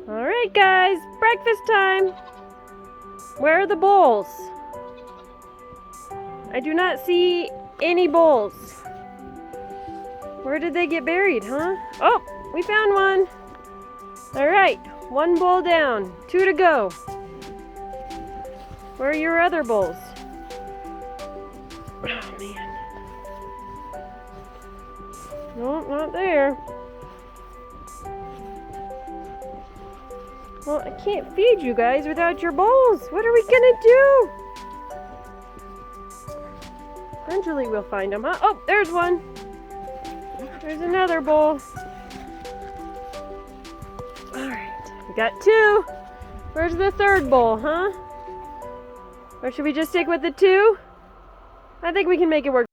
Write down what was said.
Alright guys, breakfast time! Where are the bowls? I do not see any bowls. Where did they get buried, huh? Oh, we found one! Alright, one bowl down, 2 to go. Where are your other bowls? Oh man. No, not there. Well, I can't feed you guys without your bowls. What are we gonna do? Eventually we'll find them, huh? Oh, there's one. There's another bowl. Alright, we got 2. Where's the third bowl, huh? Or should we just stick with the 2? I think we can make it work.